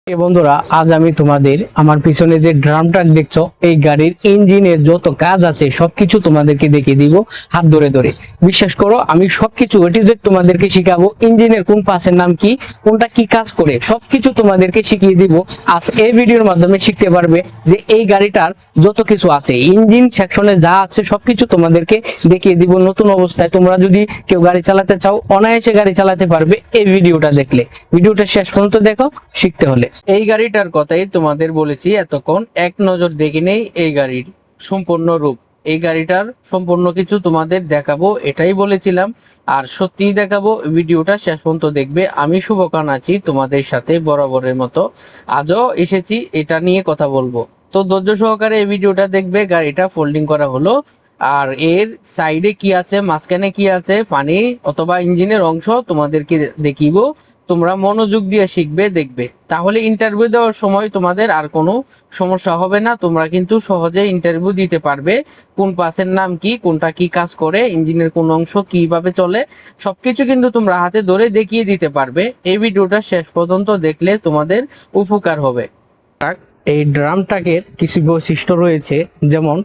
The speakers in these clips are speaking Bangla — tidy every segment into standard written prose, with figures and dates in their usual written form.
বন্ধুরা, আজ আমি তোমাদের আমার পিছনে যে ড্রাম ট্রাক দেখছো, এই গাড়ির ইঞ্জিনের যত কাজ আছে সবকিছু তোমাদেরকে দেখিয়ে দিব হাত ধরে ধরে। বিশ্বাস করো, আমি সবকিছু এ টু জেড তোমাদেরকে শিখাবো। ইঞ্জিনের কোন পার্টসের নাম কি, কোনটা কি কাজ করে, সবকিছু তোমাদেরকে শিখিয়ে দিব। আজ এই ভিডিওর মাধ্যমে শিখতে পারবে যে এই গাড়িটার যত কিছু আছে, ইঞ্জিন সেকশনে যা আছে সবকিছু তোমাদেরকে দেখিয়ে দিব নতুন অবস্থায়। তোমরা যদি কেউ গাড়ি চালাতে চাও, অনায়াসে গাড়ি চালাতে পারবে এই ভিডিওটা দেখলে। ভিডিওটা শেষ পর্যন্ত দেখো শিখতে হলে। এই গাড়িটার কথাই তোমাদের বলেছি এতক্ষণ, এক নজর দেখে নেই এই গাড়ির সম্পূর্ণ রূপ। এই গাড়িটার সম্পূর্ণ কিছু তোমাদের দেখাবো, এটাই বলেছিলাম, আর সত্যিই দেখাবো। ভিডিওটা শেষ পর্যন্ত দেখবে। আমি শুভকান আছি তোমাদের সাথে বরাবরের মতো। আজও এসেছি এটা নিয়ে কথা বলবো, তো ধৈর্য সহকারে এই ভিডিওটা দেখবে। গাড়িটা ফোল্ডিং করা হলো, আর এর সাইডে কি আছে, মাঝখানে কি আছে, পানি অথবা ইঞ্জিনের অংশ তোমাদেরকে দেখিব। তোমরা মনোযোগ দিয়ে শিখবে, দেখবে, তাহলে ইন্টারভিউ দেওয়ার সময় তোমাদের আর কোনো সমস্যা হবে না। তোমরা কিন্তু সহজে ইন্টারভিউ দিতে পারবে। কোন পাসের নাম কি, কোনটা কি কাজ করে, ইঞ্জিনের কোন অংশ কিভাবে চলে, সবকিছু কিন্তু তোমরা হাতে ধরে দেখিয়ে দিতে পারবে। এই ভিডিওটা শেষ পর্যন্ত দেখলে তোমাদের উপকার হবে। এই ড্রাম ট্রাকের কিছু বৈশিষ্ট্য রয়েছে, যেমন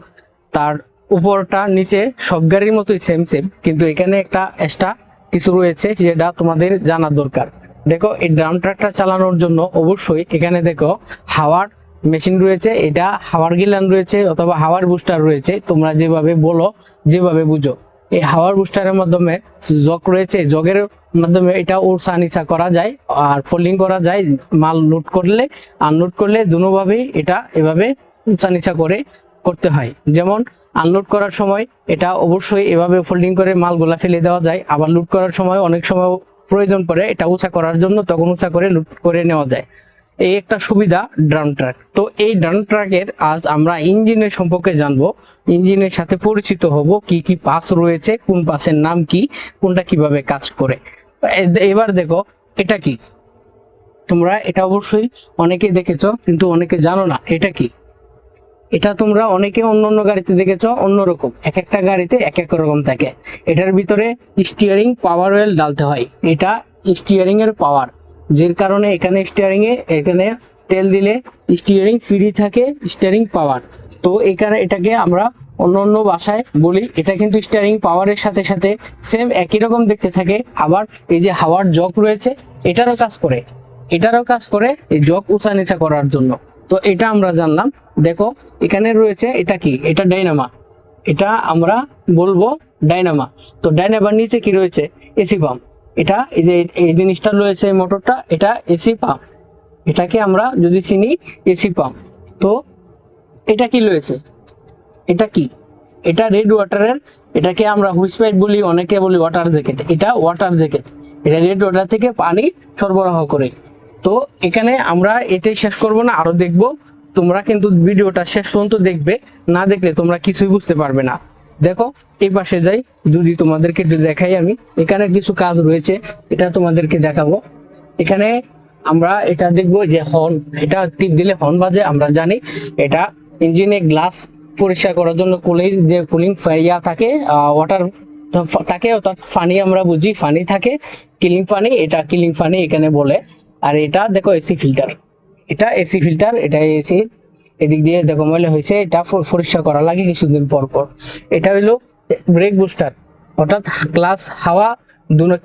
তার উপরটা নিচে সব গাড়ির মতোই সেম সেম, কিন্তু এখানে একটা এক্সট্রা কিছু রয়েছে যেটা তোমাদের জানা দরকার। দেখো, এই ড্রাম ট্রাকটা চালানোর জন্য অবশ্যই এখানে দেখো হাওয়ার মেশিন রয়েছে, এটা হাওয়ার গিলান রয়েছে অথবা হাওয়ার বুস্টার রয়েছে, তোমরা যেভাবে বলো যেভাবে বুঝো। এই হাওয়ার বুস্টারের মাধ্যমে জগ রয়েছে, জগের মাধ্যমে এটা ওড়সা নিচা করা যায় আর ফোল্ডিং করা যায়। মাল লোড করলে আনলোড করলে দুভাবেই এটা এভাবে উঁচা নিচা করে করতে হয়। যেমন আনলোড করার সময় এটা অবশ্যই এভাবে ফোল্ডিং করে মালগুলা ফেলে দেওয়া যায়, আবার লোড করার সময় অনেক সময় প্রয়োজন পড়ে এটা উঁচা করার জন্য, তখন উঁচা করে লোড করে নেওয়া যায়। এই একটা সুবিধা ড্রাম ট্রাক। তো এই ড্রাম ট্রাকের আজ আমরা ইঞ্জিনের সম্পর্কে জানবো, ইঞ্জিনের সাথে পরিচিত হব, কি কি পাস রয়েছে, কোন পাসের নাম কি, কোনটা কিভাবে কাজ করে। এবার দেখো, এটা কি, তোমরা এটা অবশ্যই অনেকে দেখেছো কিন্তু অনেকে জানো না এটা কি। এটা তোমরা অনেকে অন্য অন্য গাড়িতে দেখেছো, অন্যরকম, এক একটা গাড়িতে এক এক রকম থাকে। এটার ভিতরে স্টিয়ারিং পাওয়ার অয়েল ডালতে হয়। এটা স্টিয়ারিং এর পাওয়ার, যে কারণে এখানে স্টিয়ারিং এ এখানে তেল দিলে স্টিয়ারিং ফ্রি থাকে, স্টিয়ারিং পাওয়ার। তো এখানে এটাকে আমরা অন্য অন্য ভাষায় বলি, এটা কিন্তু স্টিয়ারিং পাওয়ারের সাথে সাথে সেম একই রকম দেখতে থাকে। আবার এই যে হাওয়ার জগ রয়েছে, এটারও কাজ করে, এটারও কাজ করে এই জগ উঁচা নিচা করার জন্য। তো এটা আমরা জানলাম। দেখো, এখানে রয়েছে এটা কি, এটা ডাইনামা, এটা আমরা বলবো ডাইনামা। তো ডাইনামার নিচে কি রয়েছে, এসি পাম্প। এটা এই যে এই জিনিসটা রয়েছে মোটরটা, এটা এসি পাম্প, এটাকে আমরা যদি চিনি এসি পাম্প। তো এটা কি রয়েছে, এটা কি, এটা রেড ওয়াটারের, এটাকে আমরা হুইস পাইপ বলি, অনেকে বলি ওয়াটার জ্যাকেট। এটা ওয়াটার জ্যাকেট, এটা রেড ওয়াটার থেকে পানি সরবরাহ করে। তো এখানে আমরা এটাই শেষ করব না, আরো দেখব। তোমরা কিন্তু ভিডিওটা শেষ পর্যন্ত দেখবে, না দেখলে তোমরা কিছুই বুঝতে পারবে না। দেখো, এই পাশে যাই, যদি তোমাদেরকে দেখাই আমি, এখানে কিছু কাজ রয়েছে, এটা তোমাদেরকে দেখাবো। এখানে আমরা এটা দেখবো যে হর্ন, এটা টিপ দিলে হর্ন বাজে, আমরা জানি। এটা ইঞ্জিনে গ্লাস পরিষ্কার করার জন্য কুলিং, যে কুলিং ইয়া থাকে, ওয়াটার থাকে, অর্থাৎ ফানি আমরা বুঝি, ফানি থাকে, কিলিং পানি, এটা কিলিং পানি এখানে বলে। আর এটা দেখো এসি ফিল্টার, এটা এসি ফিল্টার, এটা এসি, এদিক দিয়ে দেখো ময়লা হয়েছে, এটা পরিষ্কার করা লাগে কিছুদিন পর পর। এটা হলো ব্রেক বুস্টার, অর্থাৎ ক্লাস হাওয়া,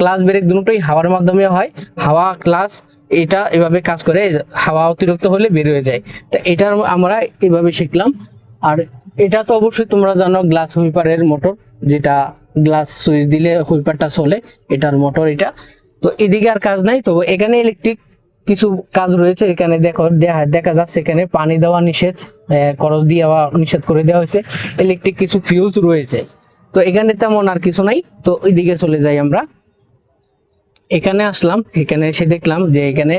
ক্লাস ব্রেক দুটোই হাওয়ার মাধ্যমে হয়। হাওয়া ক্লাস এটা এভাবে কাজ করে, হাওয়া অতিরিক্ত হলে বের হয়ে যায়। তো এটা আমরা এভাবে শিখলাম। আর এটা তো অবশ্যই তোমরা জানো গ্লাস হুইপারের মোটর, যেটা গ্লাস সুইচ দিলে হুইপারটা চলে, এটার মোটর এটা। তো এদিকে আর কাজ নাই। তো এখানে ইলেকট্রিক কিছু কাজ রয়েছে। এখানে দেখো দেখা যাচ্ছে এখানে পানি দেওয়া নিষেধ, খরচ দেওয়া নিষেধ করে দেওয়া হয়েছে। ইলেকট্রিক কিছু ফিউজ রয়েছে। তো এখানে তেমন আর কিছু নাই। তো ওইদিকে চলে যাই আমরা। এখানে আসলাম, এখানে এসে দেখলাম যে এখানে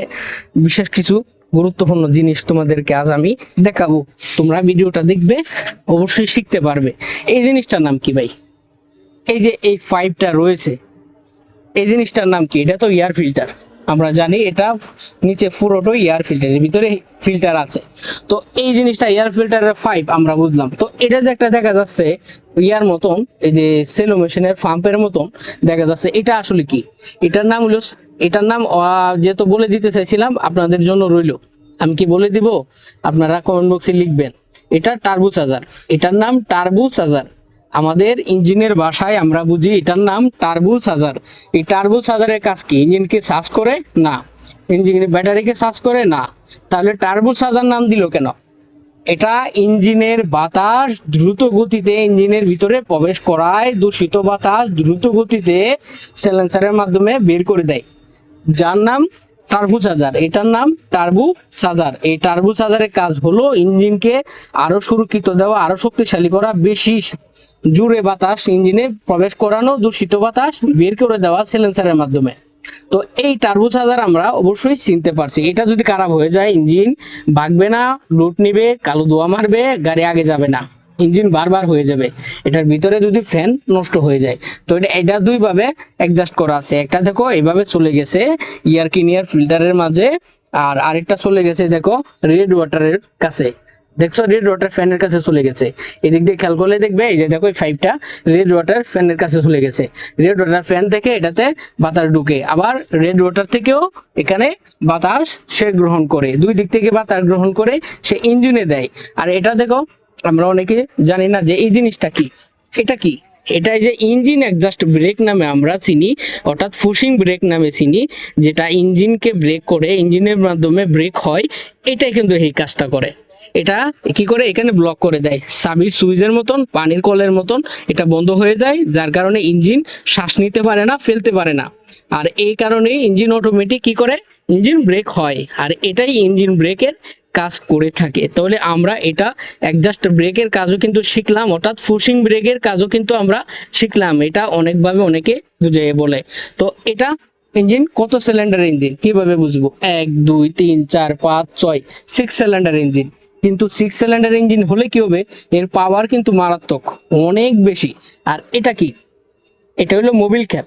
বিশেষ কিছু গুরুত্বপূর্ণ জিনিস তোমাদেরকে আজ আমি দেখাবো। তোমরা ভিডিওটা দেখবে, অবশ্যই শিখতে পারবে। এই জিনিসটার নাম কি ভাই, এই যে এই পাইপটা রয়েছে, এই জিনিসটার নাম কি? এটা তো এয়ার ফিল্টার, আমরা জানি। এটা নিচে পুরোটাই এয়ার ফিল্টারের ভিতরে ফিল্টার আছে। তো এই জিনিসটা এয়ার ফিল্টারের পাইপ আমরা বুঝলাম। তো এটা যে একটা দেখা যাচ্ছে ইয়ার মতন, এই যে সেলো মেশিনের পাম্পের মতন দেখা যাচ্ছে, এটা আসলে কি? এটার নাম হলো, এটার নাম যেহেতু বলে দিতে চাইছিলাম আপনাদের জন্য রইলো, আমি কি বলে দিব? আপনারা কমেন্ট বক্সে লিখবেন। এটা টার্বো চার্জার, এটার নাম টার্বো চার্জার। আমাদের ইঞ্জিনের ভাষায় আমরা বুঝি এটার নাম টার্বো চার্জার। এই টার্বো চার্জারের কাজ কি? ইঞ্জিনকে চার্জ করে না, ইঞ্জিনের ব্যাটারিকে চার্জ করে না। তাহলে টার্বো চার্জার নাম দিল কেন? এটা ইঞ্জিনের বাতাস দ্রুত গতিতে ইঞ্জিনের ভিতরে প্রবেশ করায়, দূষিত বাতাস দ্রুত গতিতে সাইলেন্সারের মাধ্যমে বের করে দেয়, যার নাম টার্বো চার্জার। এটার নাম টার্বো চার্জার। এই টার্বো চার্জারের কাজ হলো ইঞ্জিনকে আরো সুরক্ষিত দেওয়া, আরো শক্তিশালী করা, বেশি জোরে বাতাস ইঞ্জিনে প্রবেশ করানো, দূষিত বাতাস বের করে দেওয়া সাইলেন্সারের মাধ্যমে। তো এই টার্বো চার্জার আমরা অবশ্যই চিনতে পারছি। এটা যদি খারাপ হয়ে যায়, ইঞ্জিন ভাগবে না, লোড নিবে, কালো ধোঁয়া মারবে, গাড়ি আগে যাবে না, ইঞ্জিন বারবার হয়ে যাবে। এটার ভিতরে যদি ফ্যান নষ্ট হয়ে যায়, তো এটা দুইভাবে অ্যাডজাস্ট করা আছে। একটা দেখো এইভাবে চলে গেছে এয়ার ক্লিনার ফিল্টারের মাঝে, আর আরেকটা চলে গেছে দেখো রেড ওয়াটারের কাছে। দেখছো রেড ওয়াটার ফ্যানের কাছে চলে গেছে। এদিক দিয়ে খেয়াল করলে দেখবে এই যে দেখো এই 5টা রেড ওয়াটার ফ্যানের কাছে চলে গেছে। রেড ওয়াটার ফ্যান থেকে এটাতে বাতাস ঢুকে, আবার রেড ওয়াটার থেকেও এখানে বাতাস সে গ্রহণ করে, দুই দিক থেকে বাতাস গ্রহণ করে সে ইঞ্জিনে দেয়। আর এটা দেখো আমরা অনেকে জানি না যে এই জিনিসটা কি। এটা কি? এটাই যে ইঞ্জিন এক্সস্ট ব্রেক নামে আমরা চিনি, অর্থাৎ ফুশিং ব্রেক নামে চিনি, যেটা ইঞ্জিনকে ব্রেক করে, ইঞ্জিনের মাধ্যমে ব্রেক হয়। এটাই কিন্তু এই কাজটা করে। এটা কি করে? এখানে ব্লক করে দেয়, চাবির সুইচের মতন, পানির কলের মতন এটা বন্ধ হয়ে যায়, যার কারণে ইঞ্জিন শ্বাস নিতে পারে না, ফেলতে পারে না। আর এই কারণেই ইঞ্জিন অটোমেটিক কি করে? ইঞ্জিন ব্রেক হয়। আর এটাই ইঞ্জিন ব্রেকের কাজ করে থাকে। তাহলে আমরা এটা অ্যাডজাস্ট ব্রেকের কাজও কিন্তু শিখলাম, অর্থাৎ ফুশিং ব্রেকের কাজও কিন্তু আমরা শিখলাম। এটা অনেকভাবে অনেকে বুঝে বলে। তো এটা ইঞ্জিন কত সিলিন্ডার ইঞ্জিন কিভাবে বুঝবো? 1 2 3 4 5 6 6 সিলিন্ডার ইঞ্জিন। কিন্তু 6 সিলিন্ডার ইঞ্জিন হলে কি হবে? এর পাওয়ার কিন্তু মারাত্মক, অনেক বেশি। আর এটা কি? এটা হলো মোবিল ক্যাপ।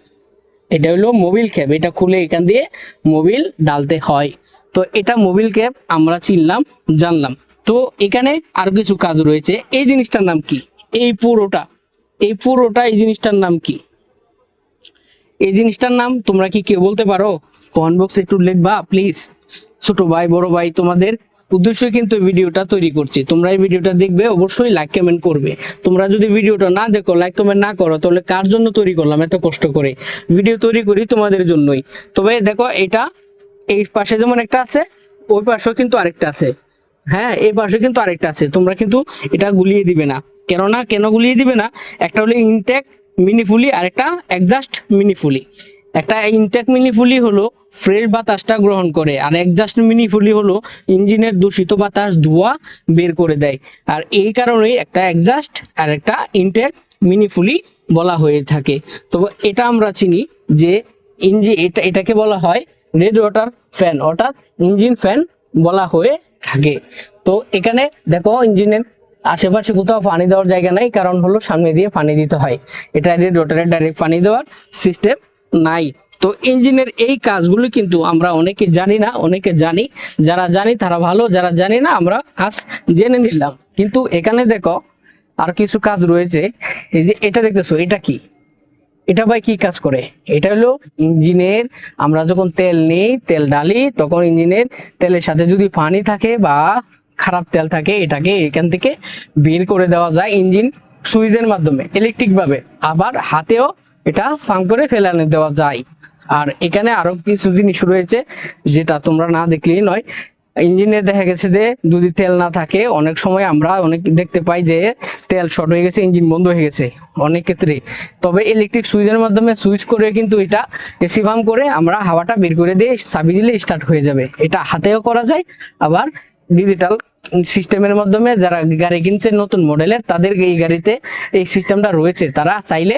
এটা হলো মোবিল ক্যাপ। এটা খুলে এখান দিয়ে মোবিল ডালতে হয়। তো এটা মোবিল ক্যাপ আমরা চিনলাম, জানলাম। তো এখানে আরো কিছু কাজ রয়েছে। এই জিনিসটার নাম কি? এই পুরোটা এই জিনিসটার নাম কি? এই জিনিসটার নাম তোমরা কি কেউ বলতে পারো? কমেন্ট বক্সে একটু লিখবা প্লিজ। ছোট ভাই, বড় ভাই, তোমাদের উদ্দেশ্যই কিন্তু ভিডিওটা তৈরি করছি। তোমরা এই ভিডিওটা দেখবে, অবশ্যই লাইক কমেন্ট করবে। তোমরা যদি ভিডিওটা না দেখো, লাইক কমেন্ট না করো, তাহলে কার জন্য তৈরি করলাম? এত কষ্ট করে ভিডিও তৈরি করি তোমাদের জন্যই। তবে দেখো এটা এই পাশে যেমন একটা আছে, ওই পাশেও কিন্তু আরেকটা আছে। হ্যাঁ, এই পাশে কিন্তু আরেকটা আছে। তোমরা কিন্তু এটা গুলিয়ে দিবে না। কেন গুলিয়ে দিবে না? একটা হলো ইনটেক মিনি ফুলি, আর একটা এক্সজাস্ট মিনি ফুলি। একটা ইনটেক মিনি ফুলি হলো ফ্রেশ বাতাসটা গ্রহণ করে, আর এক্সজাস্ট মিনি ফুলি হলো ইঞ্জিনের দূষিত বাতাস, ধোঁয়া বের করে দেয়। আর এই কারণেই একটা এক্সজাস্ট আর একটা ইনটেক মিনি ফুলি বলা হয়ে থাকে। তো এটা আমরা চিনি যে এটাকে বলা হয় রেড ওয়াটার ফ্যান, অর্থাৎ ইঞ্জিন ফ্যান বলা হয়ে থাকে। তো এখানে দেখো ইঞ্জিনের আশেপাশে কোথাও পানি দেওয়ার জায়গা নাই, কারণ হলো সামনে দিয়ে পানি দিতে হয়। এটা রেড ওয়াটারে ডাইরেক্ট পানি দেওয়ার সিস্টেম নাই। তো ইঞ্জিনের এই কাজগুলো কিন্তু আমরা অনেকে জানি না, অনেকে জানি। যারা জানি তারা ভালো, যারা জানি না আমরা আজ জেনে নিলাম। কিন্তু এখানে দেখো আর কিছু কাজ রয়েছে। এই যে এটা দেখতেছো, এটা কি? এটা ভাই কি কাজ করে? এটা হলো ইঞ্জিনের, আমরা যখন তেল নিই, তেল ঢালি, তখন ইঞ্জিনের তেলের সাথে যদি পানি থাকে বা খারাপ তেল থাকে, এটাকে এখান থেকে বের করে দেওয়া যায় ইঞ্জিন সুইচের মাধ্যমে, ইলেকট্রিক ভাবে। আবার হাতেও এটা ফাং করে ফেলানো দেওয়া যায়। আর এখানে আরো কিছু জিনিস রয়েছে যেটা তোমরা না দেখলেই নয়। ইঞ্জিনে দেখা গেছে যে যদি তেল না থাকে, অনেক সময় আমরা অনেক দেখতে পাই যে তেল শর্ট হয়ে গেছে, ইঞ্জিন বন্ধ হয়ে গেছে অনেক ক্ষেত্রে। তবে ইলেকট্রিক সুইচের মাধ্যমে সুইচ করে কিন্তু এটা এসি পাম্প করে আমরা হাওয়াটা বের করে দিয়ে চাবি দিলে স্টার্ট হয়ে যাবে। এটা হাতেও করা যায়, আবার ডিজিটাল সিস্টেমের মাধ্যমে যারা গাড়ি কিনছে নতুন মডেলের, তাদের এই গাড়িতে এই সিস্টেমটা রয়েছে। তারা চাইলে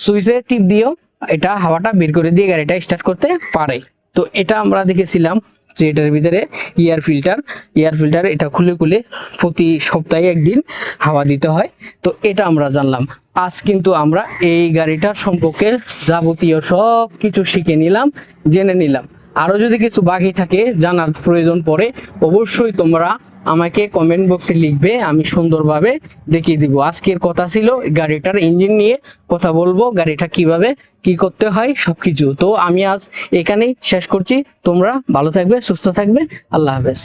সুইচে টিপ দিয়েও এটা হাওয়াটা বের করে দিয়ে গাড়িটা স্টার্ট করতে পারে। তো এটা আমরা দেখেছিলাম যে এটার ভিতরে এয়ার ফিল্টার এটা খুলে প্রতি সপ্তাহে একদিন হাওয়া দিতে হয়। তো এটা আমরা জানলাম। আজ কিন্তু আমরা এই গাড়িটার সম্পর্কে যাবতীয় সব কিছু শিখে নিলাম, জেনে নিলাম। আরো যদি কিছু বাকি থাকে, জানার প্রয়োজন পড়ে, অবশ্যই তোমরা আমাকে কমেন্ট বক্সে লিখবে, আমি সুন্দরভাবে দেখিয়ে দিব। আজকের কথা ছিল গাড়িটার ইঞ্জিন নিয়ে কথা বলবো, গাড়িটা কিভাবে কি করতে হয় সবকিছু। তো আমি আজ এখানেই শেষ করছি। তোমরা ভালো থাকবে, সুস্থ থাকবে। আল্লাহ হাফেজ।